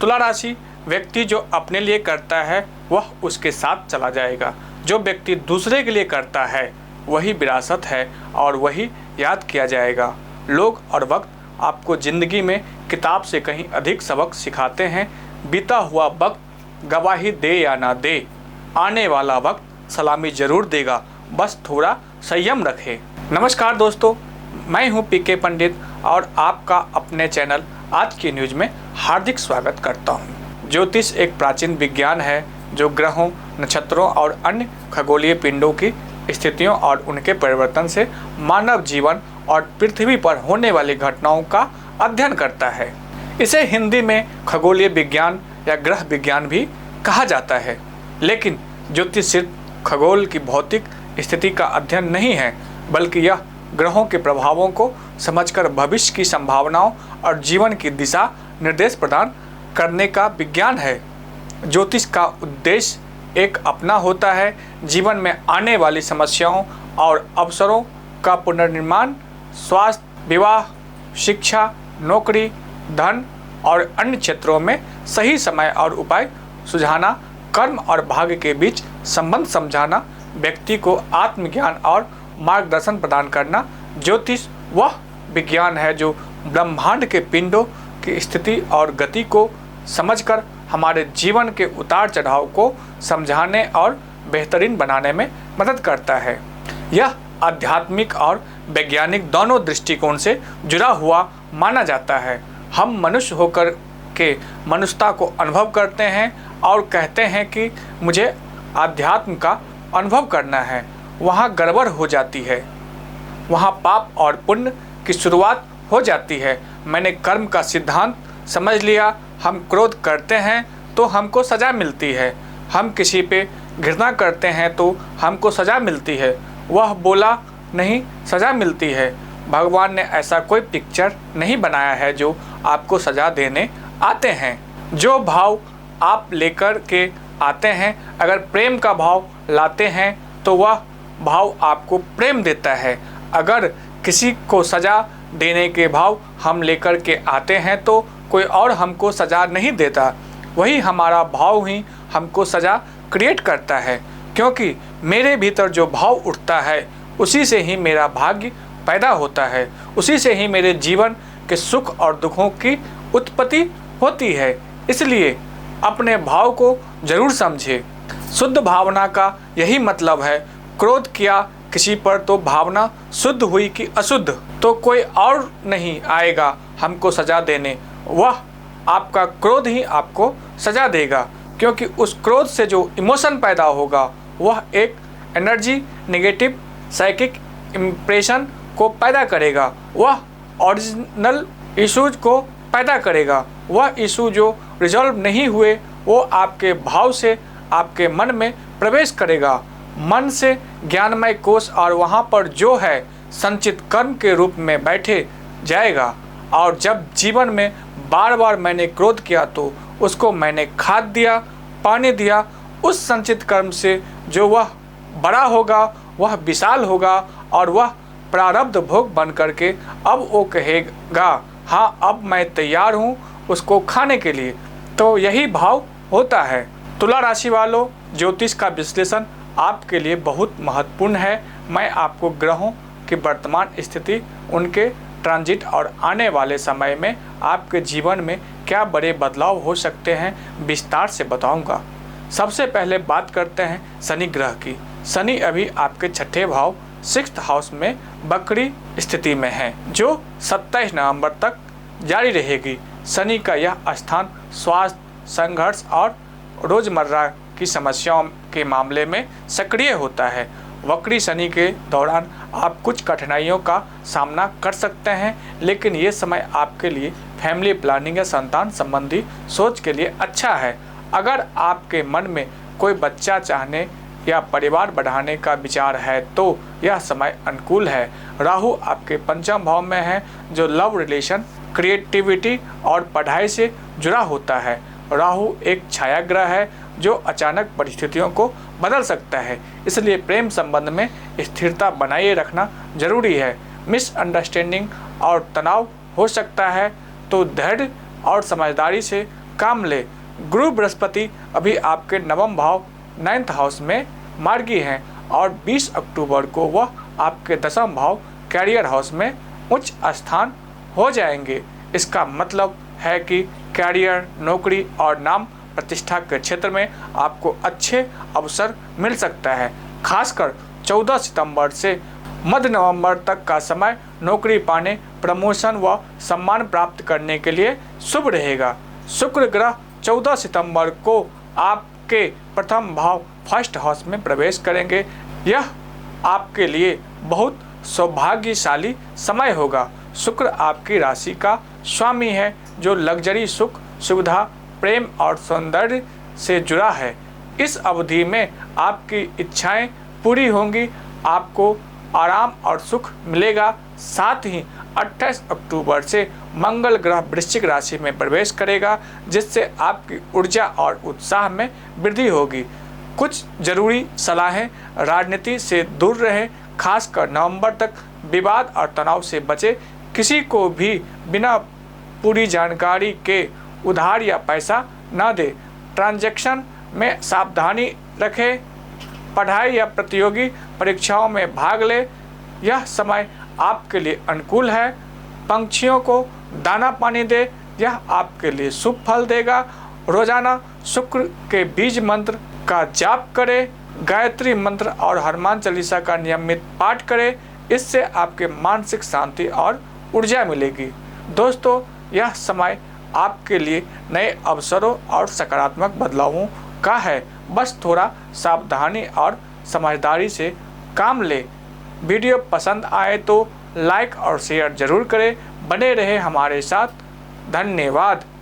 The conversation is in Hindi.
तुला राशि व्यक्ति जो अपने लिए करता है वह उसके साथ चला जाएगा। जो व्यक्ति दूसरे के लिए करता है वही विरासत है और वही याद किया जाएगा। लोग और वक्त आपको ज़िंदगी में किताब से कहीं अधिक सबक सिखाते हैं। बीता हुआ वक्त गवाही दे या ना दे, आने वाला वक्त सलामी ज़रूर देगा, बस थोड़ा संयम रखें। नमस्कार दोस्तों, मैं हूं पीके पंडित और आपका अपने चैनल आज की न्यूज़ में हार्दिक स्वागत करता हूं। ज्योतिष एक प्राचीन विज्ञान है जो ग्रहों, नक्षत्रों और अन्य खगोलीय पिंडों की स्थितियों और उनके परिवर्तन से मानव जीवन और पृथ्वी पर होने वाली घटनाओं का अध्ययन करता है। इसे हिंदी में खगोलीय विज्ञान या ग्रह विज्ञान भी कहा जाता है। लेकिन ज्योतिष सिर्फ खगोल की भौतिक स्थिति का अध्ययन नहीं है, बल्कि यह ग्रहों के प्रभावों को समझकर भविष्य की संभावनाओं और जीवन की दिशा निर्देश प्रदान करने का विज्ञान है। ज्योतिष का उद्देश्य एक अपना होता है, जीवन में आने वाली समस्याओं और अवसरों का पुनर्निर्माण, स्वास्थ्य, विवाह, शिक्षा, नौकरी, धन और अन्य क्षेत्रों में सही समय और उपाय सुझाना, कर्म और भाग्य के बीच संबंध समझाना, व्यक्ति को आत्मज्ञान और मार्गदर्शन प्रदान करना। ज्योतिष वह विज्ञान है जो ब्रह्मांड के पिंडों की स्थिति और गति को समझकर हमारे जीवन के उतार चढ़ाव को समझाने और बेहतरीन बनाने में मदद करता है। यह आध्यात्मिक और वैज्ञानिक दोनों दृष्टिकोण से जुड़ा हुआ माना जाता है। हम मनुष्य होकर के मनुष्यता को अनुभव करते हैं और कहते हैं कि मुझे आध्यात्म का अनुभव करना है। वहाँ गड़बड़ हो जाती है, वहाँ पाप और पुण्य की शुरुआत हो जाती है। मैंने कर्म का सिद्धांत समझ लिया। हम क्रोध करते हैं तो हमको सज़ा मिलती है, हम किसी पे घृणा करते हैं तो हमको सज़ा मिलती है, वह बोला नहीं सज़ा मिलती है। भगवान ने ऐसा कोई पिक्चर नहीं बनाया है जो आपको सज़ा देने आते हैं। जो भाव आप लेकर के आते हैं, अगर प्रेम का भाव लाते हैं तो वह भाव आपको प्रेम देता है। अगर किसी को सज़ा देने के भाव हम लेकर के आते हैं तो कोई और हमको सज़ा नहीं देता। वही हमारा भाव ही हमको सज़ा क्रिएट करता है, क्योंकि मेरे भीतर जो भाव उठता है उसी से ही मेरा भाग्य पैदा होता है, उसी से ही मेरे जीवन के सुख और दुखों की उत्पत्ति होती है। इसलिए अपने भाव को ज़रूर समझें। शुद्ध भावना का यही मतलब है। क्रोध किया किसी पर तो भावना शुद्ध हुई कि अशुद्ध, तो कोई और नहीं आएगा हमको सज़ा देने, वह आपका क्रोध ही आपको सज़ा देगा। क्योंकि उस क्रोध से जो इमोशन पैदा होगा वह एक एनर्जी, नेगेटिव साइकिक इम्प्रेशन को पैदा करेगा। वह ओरिजिनल इश्यूज को पैदा करेगा। वह इशू जो रिजॉल्व नहीं हुए वो आपके भाव से आपके मन में प्रवेश करेगा। मन से ज्ञानमय कोश और वहाँ पर जो है संचित कर्म के रूप में बैठे जाएगा। और जब जीवन में बार बार मैंने क्रोध किया तो उसको मैंने खाद दिया, पानी दिया। उस संचित कर्म से जो वह बड़ा होगा, वह विशाल होगा और वह प्रारब्ध भोग बन करके अब वो कहेगा हाँ अब मैं तैयार हूँ उसको खाने के लिए। तो यही भाव होता है। तुला राशि वालों, ज्योतिष का विश्लेषण आपके लिए बहुत महत्वपूर्ण है। मैं आपको ग्रहों की वर्तमान स्थिति, उनके ट्रांजिट और आने वाले समय में आपके जीवन में क्या बड़े बदलाव हो सकते हैं विस्तार से बताऊंगा। सबसे पहले बात करते हैं शनि ग्रह की। शनि अभी आपके छठे भाव 6th हाउस में बकरी स्थिति में है, जो 27 नवंबर तक जारी रहेगी। शनि का यह स्थान स्वास्थ्य, संघर्ष और रोज़मर्रा की समस्याओं के मामले में सक्रिय होता है। वक्री शनि के दौरान आप कुछ कठिनाइयों का सामना कर सकते हैं, लेकिन ये समय आपके लिए फैमिली प्लानिंग या संतान संबंधी सोच के लिए अच्छा है। अगर आपके मन में कोई बच्चा चाहने या परिवार बढ़ाने का विचार है तो यह समय अनुकूल है। राहु आपके पंचम भाव में है, जो लव रिलेशन, क्रिएटिविटी और पढ़ाई से जुड़ा होता है। राहु एक छाया ग्रह है जो अचानक परिस्थितियों को बदल सकता है, इसलिए प्रेम संबंध में स्थिरता बनाए रखना जरूरी है। मिसअंडरस्टैंडिंग और तनाव हो सकता है, तो धैर्य और समझदारी से काम ले। गुरु बृहस्पति अभी आपके नवम भाव 9th हाउस में मार्गी हैं और 20 अक्टूबर को वह आपके 10th भाव कैरियर हाउस में उच्च स्थान हो जाएंगे। इसका मतलब है कि कैरियर, नौकरी और नाम प्रतिष्ठा के क्षेत्र में आपको अच्छे अवसर मिल सकता है। खासकर 14 सितंबर से मध्य नवंबर तक का समय नौकरी पाने, प्रमोशन व सम्मान प्राप्त करने के लिए शुभ रहेगा। शुक्र ग्रह 14 सितंबर को आपके प्रथम भाव 1st हाउस में प्रवेश करेंगे। यह आपके लिए बहुत सौभाग्यशाली समय होगा। शुक्र आपकी राशि का स्वामी है जो लग्जरी, सुख, सुविधा, प्रेम और सौंदर्य से जुड़ा है। इस अवधि में आपकी इच्छाएं पूरी होंगी, आपको आराम और सुख मिलेगा। साथ ही 28 अक्टूबर से मंगल ग्रह वृश्चिक राशि में प्रवेश करेगा, जिससे आपकी ऊर्जा और उत्साह में वृद्धि होगी। कुछ जरूरी सलाहें, राजनीति से दूर रहें, खासकर नवंबर तक विवाद और तनाव से बचें। किसी को भी बिना पूरी जानकारी के उधार या पैसा न दे। ट्रांजैक्शन में सावधानी रखें। पढ़ाई या प्रतियोगी परीक्षाओं में भाग ले। यह समय आपके लिए अनुकूल है। पंछियों को दाना पानी दे, यह आपके लिए शुभ फल देगा। रोजाना शुक्र के बीज मंत्र का जाप करें। गायत्री मंत्र और हनुमान चालीसा का नियमित पाठ करें। इससे आपके मानसिक शांति और ऊर्जा मिलेगी। दोस्तों, यह समय आपके लिए नए अवसरों और सकारात्मक बदलावों का है। बस थोड़ा सावधानी और समझदारी से काम लें। वीडियो पसंद आए तो लाइक और शेयर जरूर करें। बने रहे हमारे साथ। धन्यवाद।